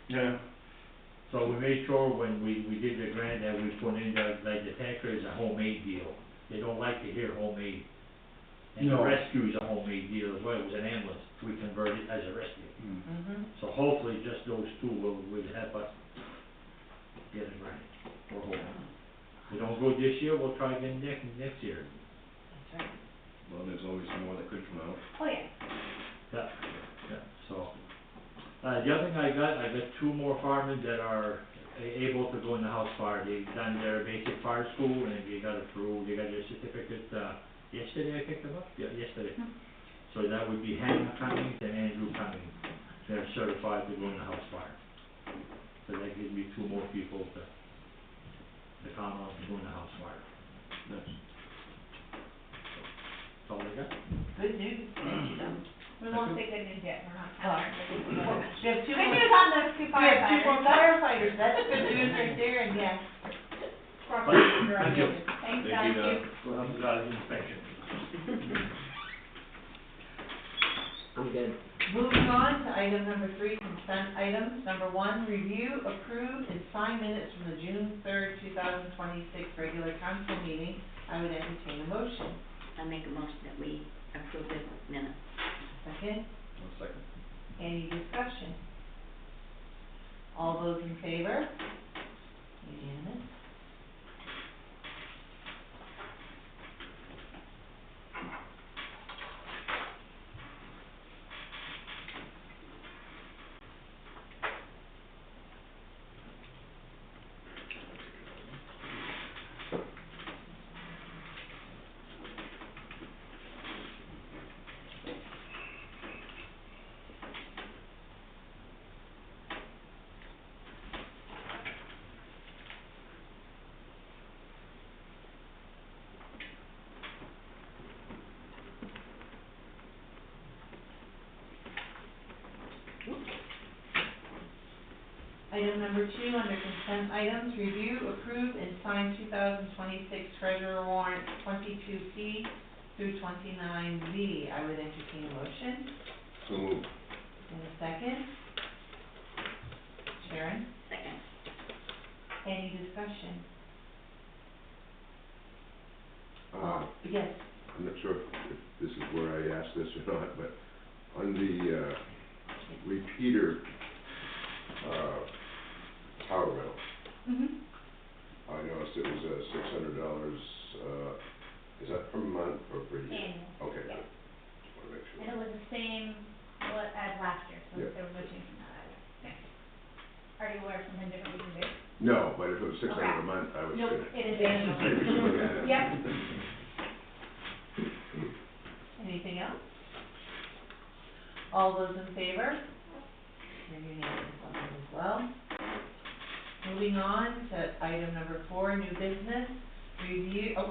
Yeah. So we made sure when we did the grant that we put in the, like the tanker is a homemade deal. They don't like to hear homemade. And the No. rescue is a homemade deal as well, it was an ambulance, we converted it as a rescue. So hopefully just those two will help us get it right, we're hoping. If we don't go this year, we'll try again next year. That's right. Well, there's always more that could come out. Oh, yeah. Yeah, yeah, so. The other thing I got two more firemen that are able to go in the house fire. They've done their basic fire school and they got approved, they got their certificate, yesterday I picked them up, yeah, yesterday. So that would be Hannah Cummings and Andrew Cummings. They're certified to go in the house fire. So that gives me two more people to count on to go in the house fire. Nice. That's all I got. Good news. We won't say good news yet, we're not Well, counting. we have two Good more. news on those two We have two more firefighters. firefighters, that's good news right there, and Yes. Thank you. Thanks, Thank guys. you, Don. We'll have to go to inspection. I'm good. Moving on to item number 3, consent items. Number 1, review, approve, and sign minutes from the June 3rd, 2026 regular council meeting. I would entertain a motion. I make a motion that we approve the minutes. Second, 1 second. any discussion? All those in favor? Unanimous. Item number 2, under consent items, review, approve, and sign 2026 treasurer warrant 22P through 29Z. I would entertain a motion. So moved. In a second. Sharon, Second. any discussion? Yes. I'm not sure if this is where I asked this or not, but on the, repeater, power rental, I noticed it was, $600, is that per month or per year? Annual. Okay, Yeah. good. Just wanna make sure. And it was the same, as last year, so Yeah. there was no change from that either. Yeah. Are you aware of something different we can do? No, but if it was $600 Okay. a month, I was Nope, gonna. it is Annual. Maybe we should look at it. Yep. Anything else? All those in favor? You're unanimous on that as well. Moving on to item number 4, new business, review, I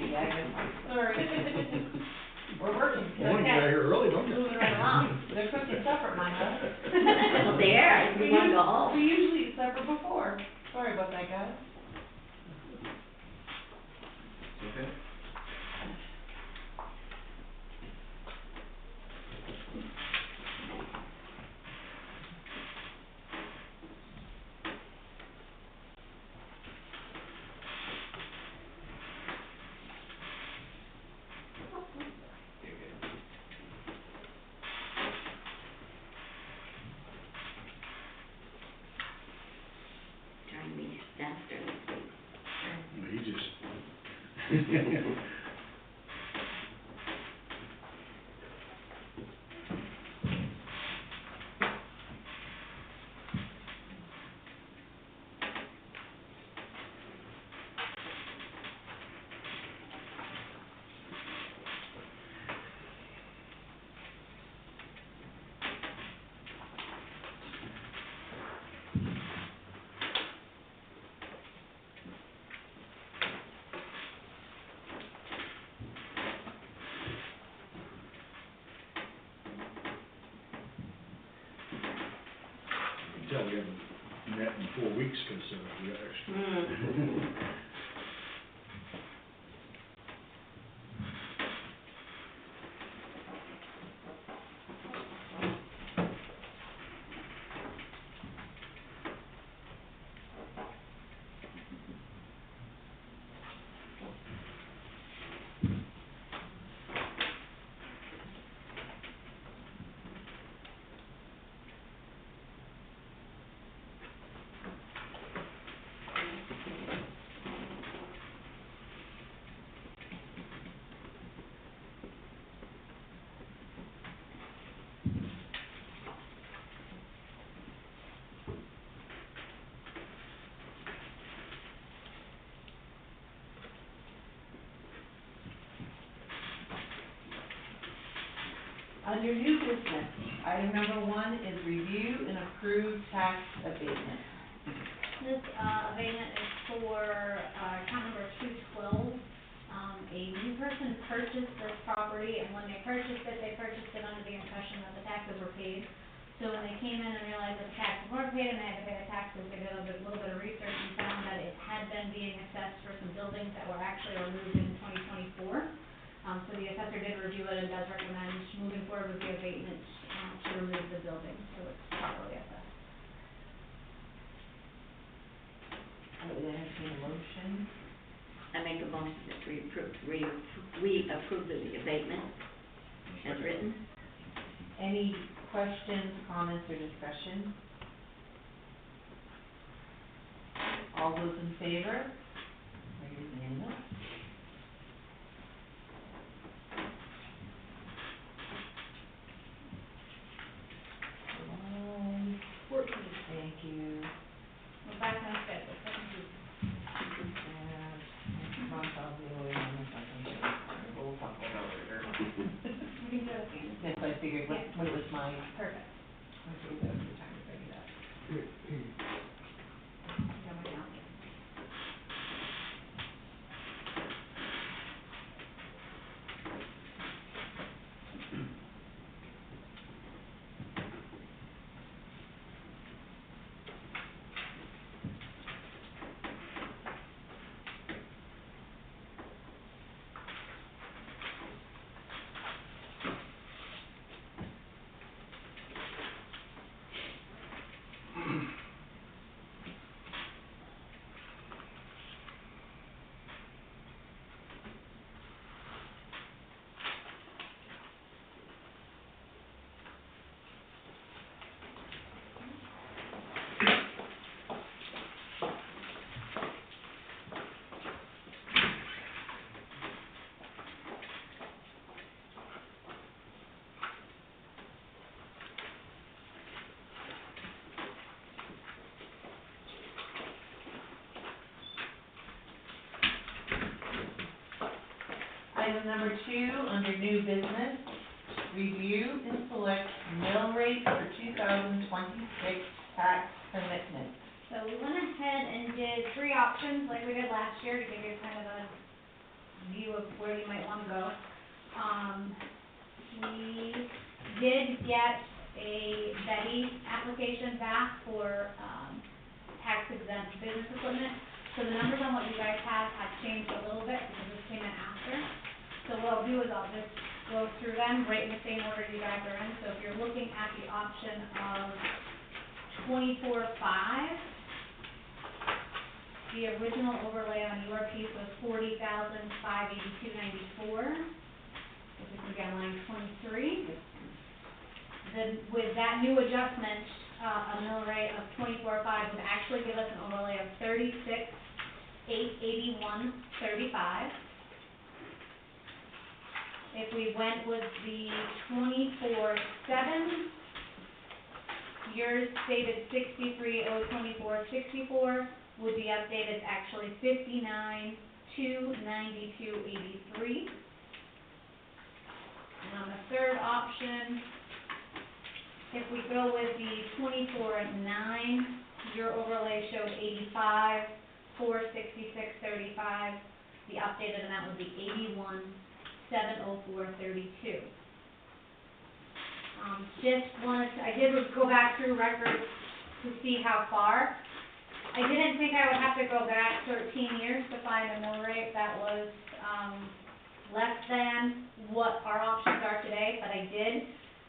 digress, sorry. We're working, Morning, you got here early, don't you? Moving right along, they're cooking supper at my house. Well, there, we wanna go home. We usually eat supper before, sorry about that, guys. Okay. Trying to be faster this week. He just. Tell we haven't met in 4 weeks, cause, we got extra. under new business, item number 1 is review and approve tax abatement. This, abatement is for, account number 212. A new person purchased this property, and when they purchased it under the impression that the taxes were paid. So when they came in and realized that the taxes weren't paid and they had to pay the taxes, they did a little bit of research and found that it had been being assessed for some buildings that were actually removed in 2024. So the assessor did review it and does recommend moving forward with the abatement, to remove the building, so it's properly assessed. I would entertain a motion. I make a motion that we approve the abatement as written. Any questions, comments, or discussion? All those in favor? Raise your hand up. Thank you. We're back on schedule, thank you. Ron probably will remember something, so we'll talk about it later. We can do it again. That's why I figured when it was mine, Perfect. I figured that was the time to bring it up. Got my calendar. Item number 2, under new business, review and select mill rate for 2026 tax commitment. So we went ahead and did 3 options like we did last year to give you kind of a view of where you might wanna go. We did get a Betty application back for, tax exempt business equipment. So the numbers on what you guys have changed a little bit because this came in after. So what I'll do is I'll just go through them right in the same order you guys are in. So if you're looking at the option of 24.5, the original overlay on your piece was $40,582.94, which is again line 23. Then with that new adjustment, a mill rate of 24.5 would actually give us an overlay of $36,881.35. If we went with the 24.7, yours stated 63,024.64 would be updated to actually 59,292.83. And on the third option, if we go with the 24.9, your overlay showed 85,466.35. The updated amount would be 81,704.32. I did go back through records to see how far. I didn't think I would have to go back 13 years to find a mill rate that was, less than what our options are today, but I did.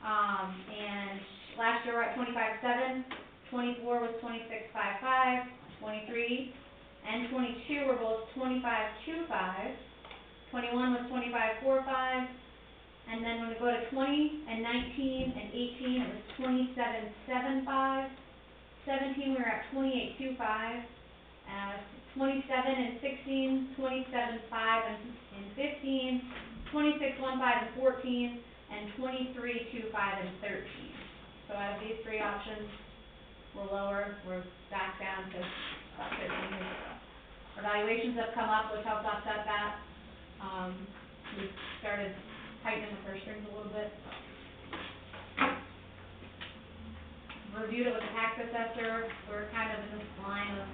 And last year we're at 25.7, 24 was 26.55, 23 and 22 were both 25.25, 21 was 25.45, and then when we go to 20 and 19 and 18, it was 27.75, 17 we were at 28.25, 27 and 16, 27.5 and 15, 26.15 and 14, and 23.25 and 13. So out of these 3 options, we're lower, we're back down to about 13 years ago. Our valuations have come up, which helps offset that. We've started tightening the purse strings a little bit. reviewed it with the tax assessor, we're kind of in this line of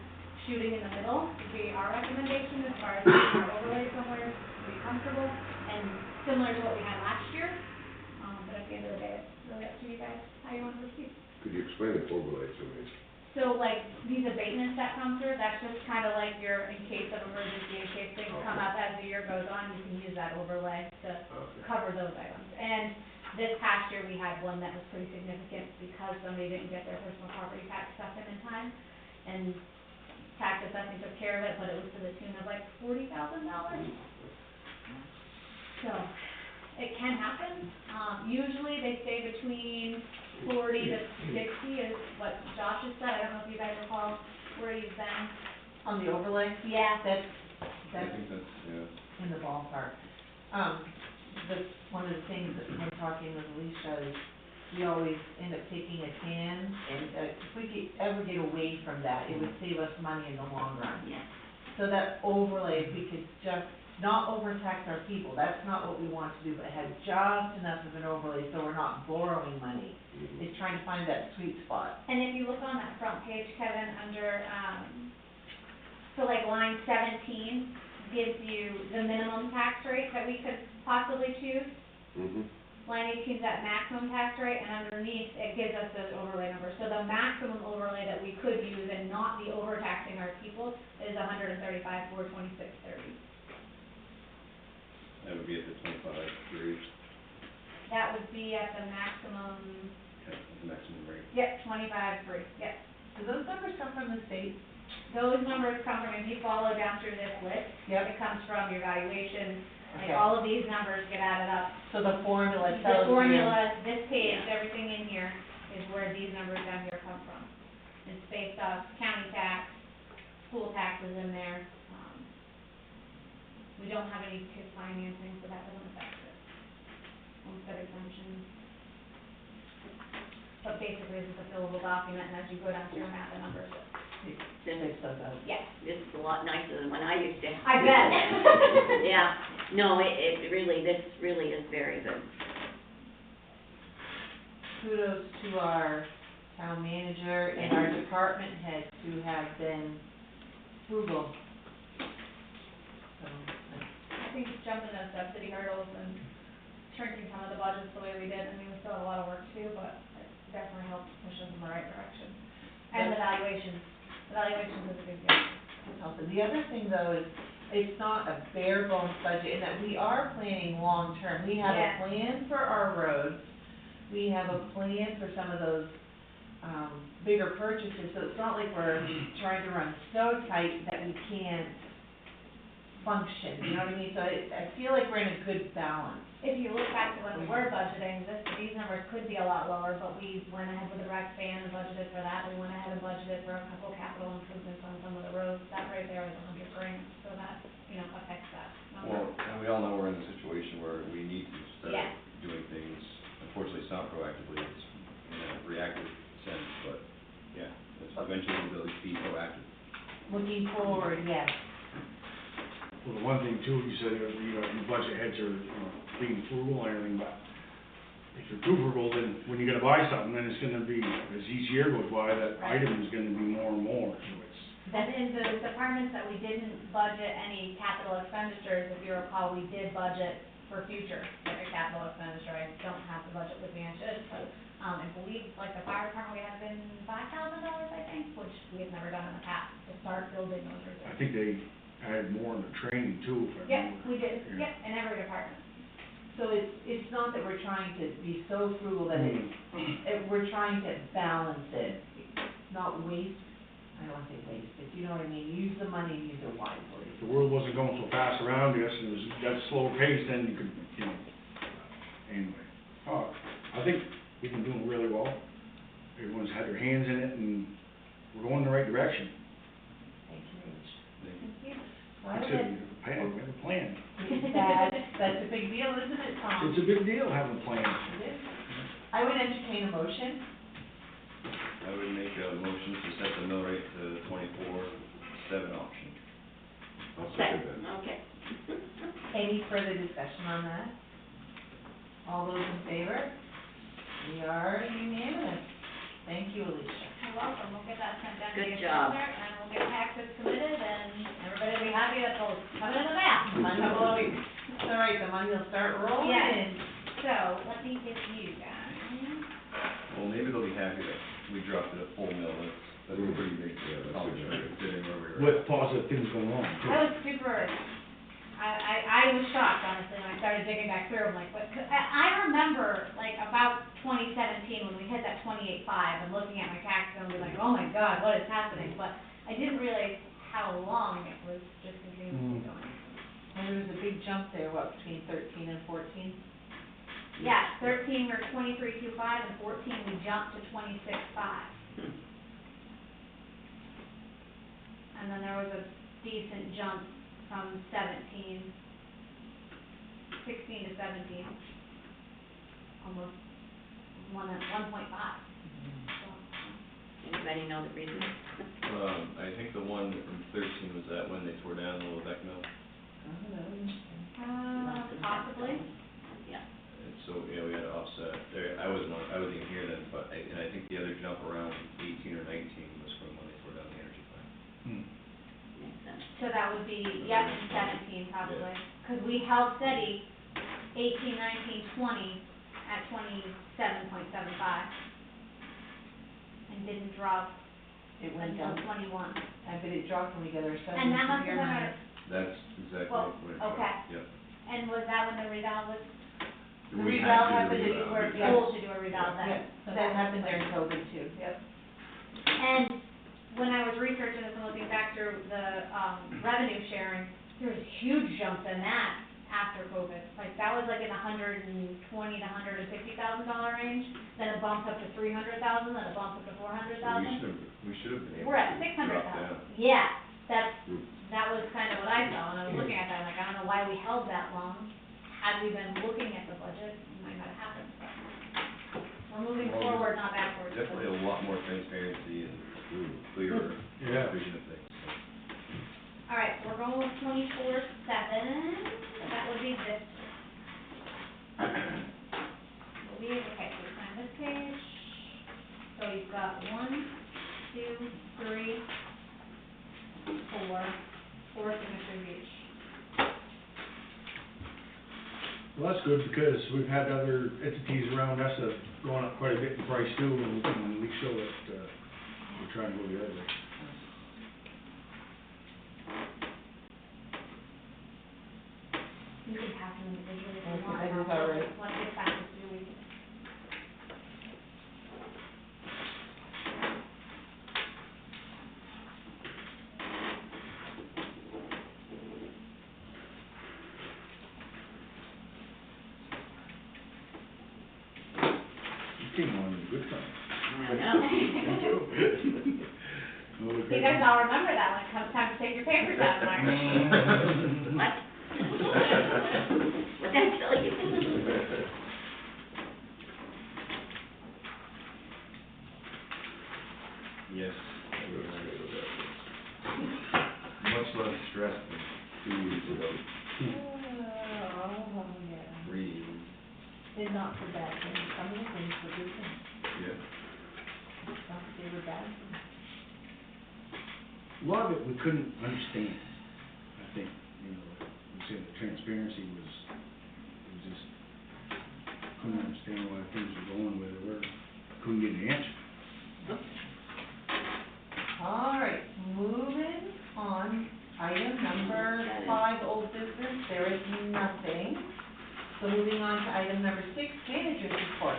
shooting in the middle, would be our recommendation as far as putting our overlay somewhere to be comfortable, and similar to what we had last year. But at the end of the day, it's really up to you guys, how you want to proceed. Could you explain the overlay to me? So like, these abatements that come through, that's just kind of like your, in case of emergency, in case things come up as the year goes on, you can use that overlay to Okay. cover those items. And this past year, we had one that was pretty significant because somebody didn't get their personal property tax stuff in time. And tax assessing took care of it, but it was to the tune of like $40,000. So, it can happen. Usually they stay between 40 to 60 is what Josh has said. I don't know if you guys recall where he's been. On the overlay, Yeah. I that's think that's, yeah. in the ballpark. One of the things that when talking with Alicia is, we always end up taking a can, and if we could ever get away from that, it would save us money in the long run. Yeah. So that overlay, if we could just not overtax our people, that's not what we want to do, but have just enough of an overlay so we're not borrowing money. It's trying to find that sweet spot. And if you look on that front page, Kevin, under, so like line 17 gives you the minimum tax rate that we could possibly choose. Mm-hmm. Line 18 is that maximum tax rate, and underneath, it gives us those overlay numbers. So the maximum overlay that we could use and not be overtaxing our people is $135,426.30. That would be at the 25.3, That would be at the maximum, okay, the maximum rate. yep, 25.3, yep. Do those numbers come from the state? Those numbers come from, if you follow down through this list, Yep. it comes from your valuation, like Okay. all of these numbers get added up. So the formula The tells you. formula, this page, everything in here is where these numbers down here come from. It's based off county tax, school taxes in there. We don't have any TIF financing, so that doesn't affect it. Homestead exemption. But basically, it's a fillable document, and as you go down through and add the numbers, This is, yes, this is a lot nicer than when I used to. I bet. Yeah, no, it really, this really is very good. Kudos to our town manager and our department heads who have been frugal. So, I think jumping those subsidy hurdles and shrinking some of the budgets the way we did, I mean, we still have a lot of work to do, but it definitely helps push us in the right direction. And the valuations is a big deal. that's awesome. The other thing though is, it's not a bare bones budget in that we are planning long-term. We have Yeah. a plan for our roads. We have a plan for some of those, bigger purchases, so it's not like we're trying to run so tight that we can't function, you know what I mean? So I feel like we're in a good balance. If you look back to when we were budgeting, these numbers could be a lot lower, but we went ahead with the rec band and budgeted for that. We went ahead and budgeted for a couple capital improvements on some of the roads. That right there was $100,000, so that, affects that number. Well, and we all know we're in a situation where we need to start Yeah. doing things. Unfortunately, it's not proactively, it's in a reactive sense, but, yeah, it's eventually we'll be proactive. Looking forward, yes. Well, the one thing too, you said, your budget heads are, being frugal and everything, but if you're too frugal, then when you're gonna buy something, then it's gonna be, as each year goes by, that Right. item is gonna be more and more, so it's. And in the departments that we didn't budget any capital expenditures, if you recall, we did budget for future, like a capital expenditure. I don't have the budget with me, I should, but, I believe, like the fire department, we have been $5,000, I think, which we have never done in the past, to start building those I reserves. think they added more in the training too, if I Yep, remember. we did, Yeah. yep, in every department. So it's not that we're trying to be so frugal that we're trying to balance it, not waste, I don't wanna say waste, but you know what I mean, use the money and use it wisely. If the world wasn't going so fast around us, and it was that slow pace, then you could, anyway. I think we've been doing really well. Everyone's had their hands in it, and we're going in the right direction. Thank you, Rich. Thank you. Well, Like I said, we have a plan. that's a big deal, isn't it, Tom? It's a big deal having a plan. It is. I would entertain a motion. I would make a motion to set the mill rate to 24/7 option. I'll second that. Okay. Any further discussion on that? All those in favor? We are unanimous. Thank you, Alicia. out, and we'll get that sent down to Good the job. assessor, and we'll get taxes committed, and everybody will be happy that they'll come in the mail. I know, well, all right, the money will start rolling Yes. in. So, let me give you guys, Well, maybe they'll be happy that we dropped it a full mill, that's a pretty big Yeah, that's accomplishment exciting. considering where we were. With positive things going on, too. I was super, I was shocked, honestly, when I started digging back through, I'm like, what, 'cause I remember, like, about 2017, when we hit that 28.5, and looking at my tax bill, and be like, oh my God, what is happening? But I didn't realize how long it was just continuously going. And there was a big jump there, what, between 13 and 14? Yeah, 13 we're 23.25, and 14 we jumped to 26.5. And then there was a decent jump from 16 to 17. Almost 1.5. Anybody know the reason? I think the one from 13 was that when they tore down the Lebec mill, Oh, that was interesting. Possibly. Yeah. and so, yeah, we had to offset, there, I wasn't here then, but I think the other jump around 18 or 19 was from when they tore down the energy plant. Makes sense. So that would be, yep, in 17 probably. Because we held steady 18, 19, 20 at 27.75. And didn't drop It went until down, 21. I bet it dropped when we got our seven And that must have severe been months. That's exactly Well, what it was. okay. Yep. And was that when the reval was, The We reval had to do happened the if you reval, were- yeah. told to do a reval then? Yeah, So that was happened when- during COVID too, yep. And when I was researching this and looking back through the, revenue sharing, there was huge jumps in that after COVID. Like, that was like in $120,000 to $150,000 range, then it bumped up to $300,000, then it bumped up to $400,000. We should have been able We're at to 600,000. drop down. Yeah, that was kind of what I saw when I was looking at that, I'm like, I don't know why we held that long. Had we been looking at the budget, it might not have happened, but we're moving Well, forward, not backwards. Definitely a lot more transparency and clearer Yeah. vision of things, so. All right, so we're going with 24/7, so that would be this. Will be, okay, so sign this page. So you've got 1, 2, 3, 4 signatures each. Well, that's good, because we've had other entities around us that have gone up quite a bit in price too, and we can at least show that, we're trying to go the other way. You can pass them individually if Okay, you want. that and is I'll all fill right. it. Once it passes through, we can. You came on in good time. I know. You guys all remember that when it comes time to take your papers out, Mark. What? Would that tell you? Yes. I'm okay with that. Much less stress than 2 years ago, Oh, yeah. 3 years. They're not for bad things, some of the things were good things, Yeah. not that they were bad things. A lot of it we couldn't understand, I think, you know, we said the transparency was, we just couldn't understand why things were going where they were, couldn't get an answer. All right, moving on, item number 5, old business, there is nothing. So moving on to item number 6, manager's report.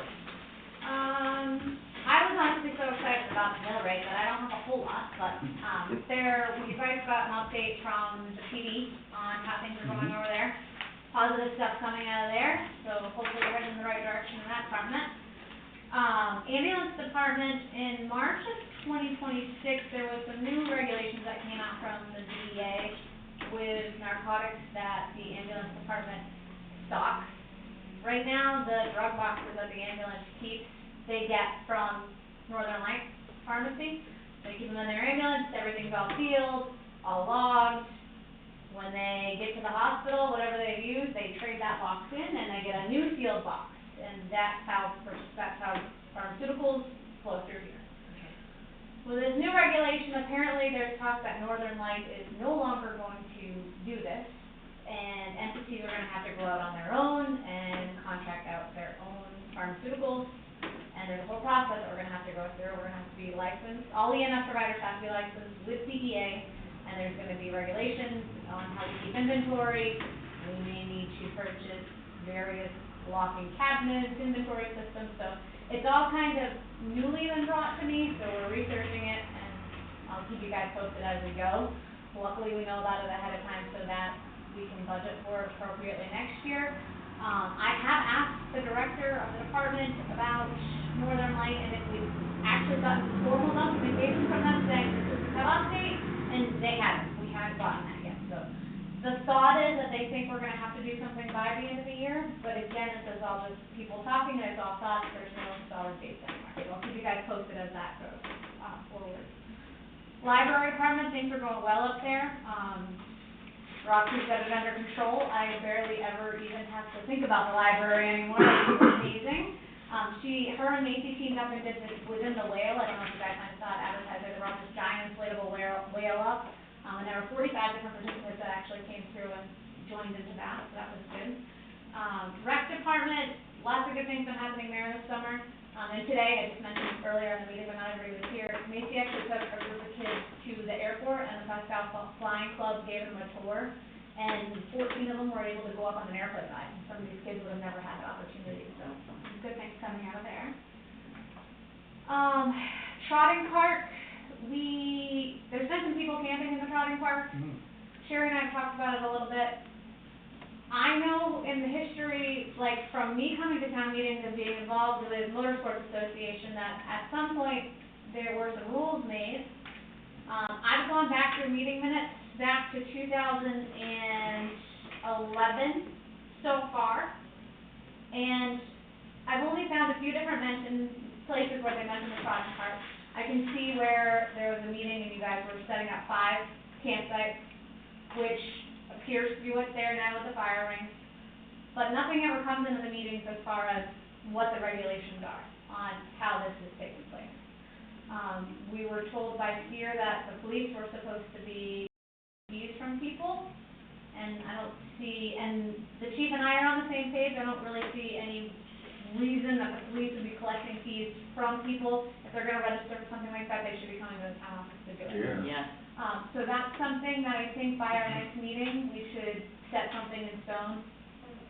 I was honestly so excited about the mill rate that I don't have a whole lot, but, you guys got an update from the PD on how things are going over there. Positive stuff coming out of there, so hopefully we're heading in the right direction in that department. Ambulance department, in March of 2026, there was some new regulations that came out from the DEA with narcotics that the ambulance department stocks. Right now, the drug boxes that the ambulance keeps, they get from Northern Lights Pharmacy. They keep them in their ambulance, everything's all sealed, all logged. When they get to the hospital, whatever they've used, they trade that box in and they get a new sealed box. And that's how pharmaceuticals flow through here. With regulation, apparently there's talk that Northern Light is no longer going to do this, and entities are gonna have to go out on their own and contract out their own pharmaceuticals, and there's a whole process that we're gonna have to go through. We're gonna have to be licensed, all EMS providers have to be licensed with CEA, and there's gonna be regulations on how we keep inventory. We may need to purchase various locking cabinets, inventory systems, so it's all kind of newly been brought to me, so we're researching it, and I'll keep you guys posted as we go. Luckily, we know about it ahead of time so that we can budget for it appropriately next year. I have asked the director of the department about Northern Light, and if we've actually gotten formal documentation from them saying this is the cutoff date, and they haven't, we haven't gotten that yet, so. The thought is that they think we're gonna have to do something by the end of the year, but again, this is all just people talking, and it's all thoughts, there's no solid dates anymore. So I'll keep you guys posted as that goes, forward. Library department, things are going well up there. Roxy's got it under control. I barely ever even have to think about the library anymore, it's amazing. Her and Macy teamed up and did this within the whale, I don't know if you guys might have saw it advertised, they brought this giant inflatable whale up. And there were 45 different participants that actually came through and joined into that, so that was good. Rec department, lots of good things been happening there this summer. And today, I just mentioned earlier in the meeting when not everybody was here, Macy actually took a group of kids to the airport, and the Pascal Flying Club gave them a tour, and 14 of them were able to go up on an airplane ride. And some of these kids would have never had that opportunity, so some good things coming out of there. Trotting park. There's been some people camping in the trotting park. Sherry and I talked about it a little bit. I know in the history, like from me coming to town meetings and being involved with Motorsports Association, that at some point there were some rules made. I've gone back through meeting minutes back to 2011 so far, and I've only found a few different places where they mention the trotting park. I can see where there was a meeting and you guys were setting up 5 campsites, which appears to be what's there now with the fire rings. But nothing ever comes into the meetings as far as what the regulations are on how this is taking place. We were told by Steer that the police were supposed to be fees from people, and I don't see, and the chief and I are on the same page, I don't really see any reason that the police would be collecting fees from people. If they're gonna register for something like that, they should be coming to the town office to do it. Yeah. So that's something that I think by our next meeting, we should set something in stone.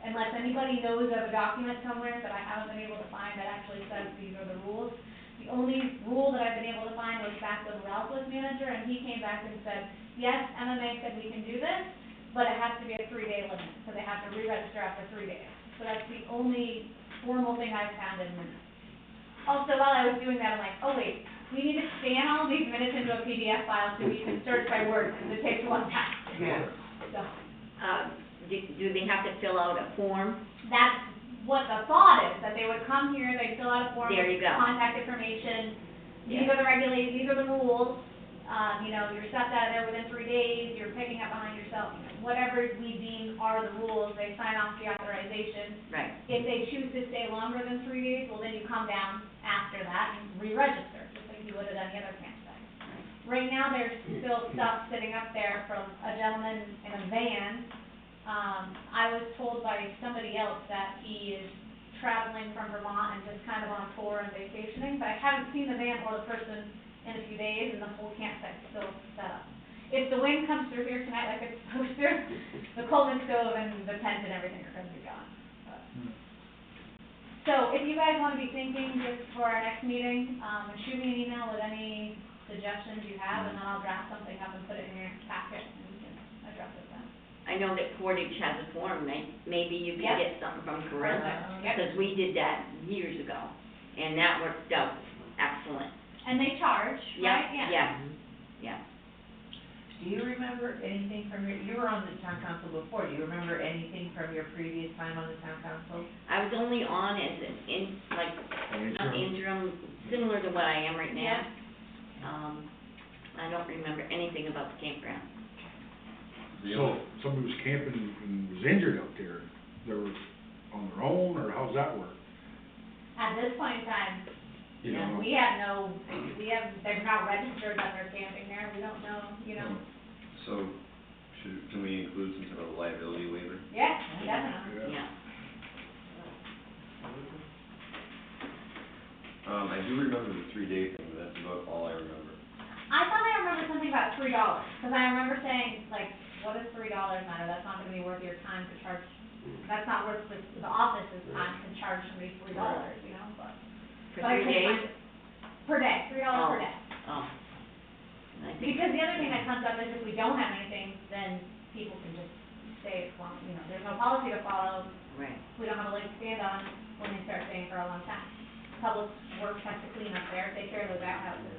Unless anybody knows of a document somewhere that I haven't been able to find that actually says these are the rules. The only rule that I've been able to find was back when Ralph was manager, and he came back and said, yes, MMA said we can do this, but it has to be a 3-day limit, so they have to re-register after 3 days. So that's the only formal thing I've found in minutes. Also, while I was doing that, I'm like, oh wait, we need to scan all these minutes into a PDF file so we can search by word, because it takes one time. Yeah. So, Do they have to fill out a form? that's what the thought is, that they would come here, they'd fill out a form There you with go. contact information. These Yeah. are the regulations, these are the rules. You're stepped out of there within 3 days, you're picking up behind yourself, whatever we deem are the rules, they sign off the authorization. Right. If they choose to stay longer than 3 days, well, then you come down after that and re-register, just like you would at any other campsite. Right now, there's still stuff sitting up there from a gentleman in a van. I was told by somebody else that he is traveling from Vermont and just kind of on tour and vacationing, but I haven't seen the van or the person in a few days, and the whole campsite's still set up. If the wind comes through here tonight like it's supposed to, the Coleman stove and the tent and everything are gonna be gone. But- So, if you guys wanna be thinking just for our next meeting, shoot me an email with any suggestions you have, and then I'll draft something up and put it in your packet, and we can address it then. I know that Portage has a form, maybe you Yep. could get something from Corinne, Yep. because we did that years ago, and that worked out excellent. And they charge, right? Yeah. Do you remember anything from you were on the town council before, do you remember anything from your previous time on the town council? I was only on as an interim, similar to what I am right now. I don't remember anything about the campground. So, somebody was camping and was injured out there, they were on their own, or how's that work? At this point in time, You Yeah. know? we have no idea, they're not registered that they're camping there, we don't know, you know? So, can we include some sort of liability waiver? Yeah, definitely. Yeah. I do remember the 3-day thing, but that's about all I remember. I thought I remembered something about $3, cause I remember saying, like, what does $3 matter, that's not gonna be worth your time to charge, that's not worth the office's time to charge somebody $3, you know, but. For but I 3 couldn't days? find it. Per day, $3 per day. Oh. I think, Because the other thing that comes up is if we don't have anything, then people can just say, well, you know, there's no policy to follow, right. we don't have a leg to stand on when they start staying for a long time. Public Works has to clean up there, take care of those outhouses,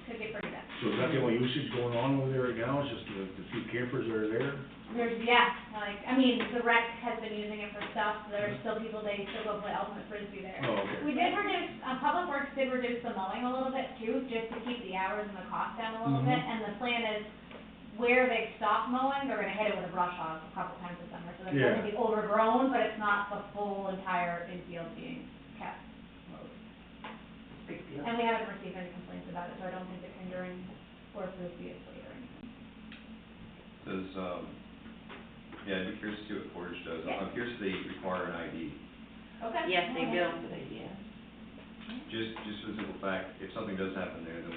could get pretty bad. So is that the only usage going on over there right now, is just the few campers that are there? There's, yeah, like, I mean, the rec has been using it for stuff, there's still people, they still go play ultimate frisbee there. Oh, okay. We did reduce, Public Works did reduce the mowing a little bit too, just to keep the hours and the cost down a little bit, and the plan is, where they stop mowing, they're gonna hit it with a brush hog a couple times this summer, so it's Yeah. gonna be overgrown, but it's not the full entire infield being kept mowed. Big deal. And we haven't received any complaints about it, so I don't think it's hindering or frisbee is late or anything. Does, yeah, I'd be curious to see what Portage does. Yeah. I'm curious if they require an ID. Okay. Yes, they Oh, do. that's a good idea. Just for the simple fact, if something does happen there, then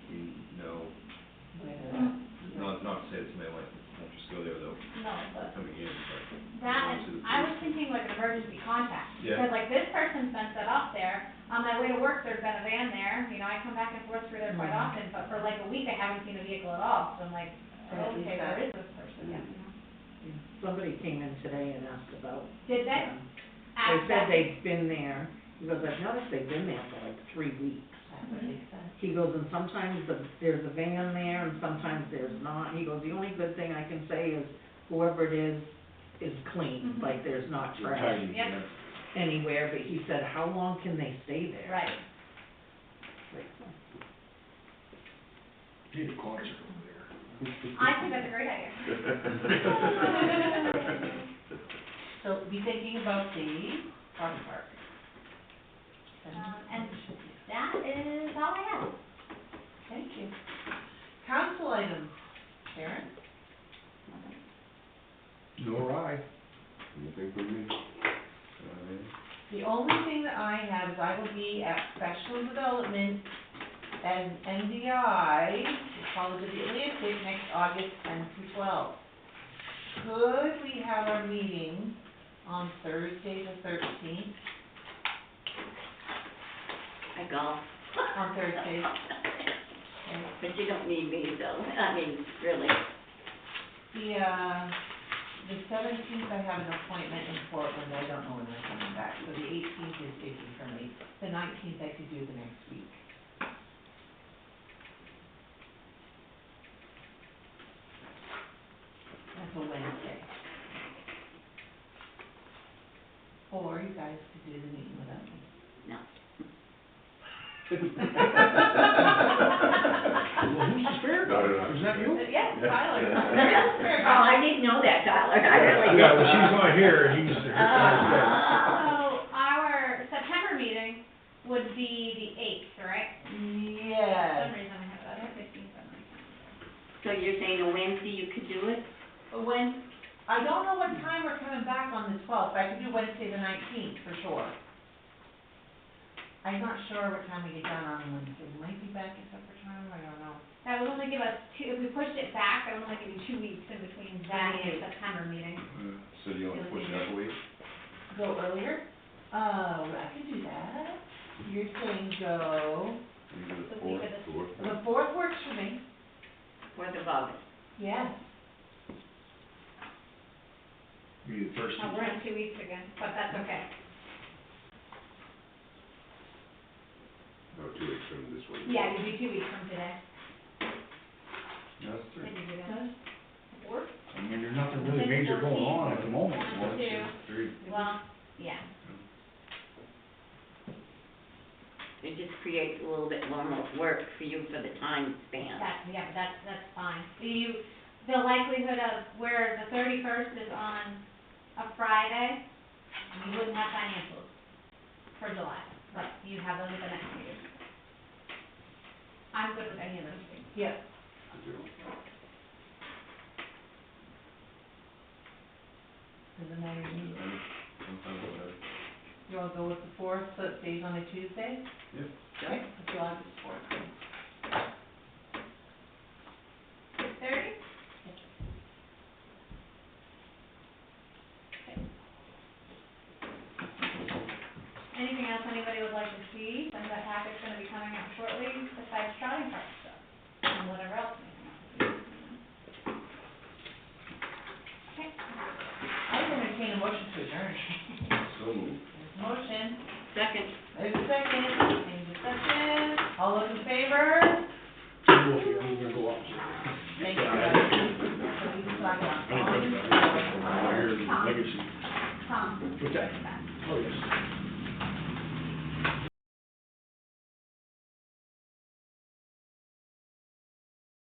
we know, not to say that somebody won't just go there without No, but coming in, but. that, going to and the I was police. thinking like an emergency contact. Yeah. Because like this person's been set up there, on my way to work, there's been a van there, you know, I come back and forth through there quite often, but for like a week, I haven't seen a vehicle at all, so I'm like, Or at least okay, that. where is this person, yeah, you know? Somebody came in today and asked about Did they? them. They Ask said that. they've been there, he goes, I've noticed they've been there for like 3 weeks. That would make sense. He goes, and sometimes there's a van there and sometimes there's not. He goes, the only good thing I can say is whoever it is clean, Mhm. like there's not trash Tidy, Yep. yeah. anywhere, but he said, how long can they stay there? Right. Like, Need a concert over there. I think that's a great idea. So be thinking about the farm park. And that is all I have. Thank you. Council items, Sharon? Nor I. Anything from me? The only thing that I have is I will be at Professional Development and NDI, College of the Atlantic, next August 10 through 12. Could we have our meeting on Thursday the 13th? I golf. On Thursday. But you don't need me, though, I mean, really. The 17th, I have an appointment in Portland, I don't know when I'm coming back, so the 18th is iffy for me. The 19th I could do the next week. That's a Wednesday. Or you guys could do the meeting without me. No. Well, who's the spare guy? Not enough. Is that you? Yes, Tyler. Oh, I didn't know that, Tyler, I really Yeah, didn't. well, she's not here, he's the, So our September meeting would be the 8th, right? For some Yes. reason I have that, I have 15th on my. So you're saying a Wednesday you could do it? When, I don't know what time we're coming back on the 12th, but I could do Wednesday the 19th for sure. I'm not sure what time we get done on Wednesday, we might be back at supper time, I don't know. That would only give us if we pushed it back, that would only give you 2 weeks in between that and the September meeting. So do you want to push it up a week? Go earlier? I can do that. You're saying go, Maybe The the week fourth? of the, the 4th works for me, 4th of August. yes. Be the first. oh, we're in 2 weeks again, but that's okay. No, 2 weeks from this one. Yeah, it'd be 2 weeks from today. No, it's I three. can do that. Or, I mean, there's nothing really major going on at the moment. One, two. Three. well, yeah. It just creates a little bit more work for you for the time span. Yeah, but that's fine. The likelihood of where the 31st is on a Friday, you wouldn't have financials for July, but you have those at the next meeting. Yeah. Doesn't matter to me. I'm fine with whatever. You wanna go with the fourth, so it stays on a Tuesday? Yeah. Okay, let's do August fourth. 6:30? Anything else anybody would like to see, since that packet's gonna be coming out shortly, besides trolley park stuff, and whatever else may come out. Okay, I would entertain a motion to adjourn. So moved. There's a motion, Second. there's a second, any discussion, all those in favor? Wolfie, I'm gonna go up. Thank you, guys. So we can talk about. I didn't think about it. I heard legacy. Tom. What's that? Oh, yes.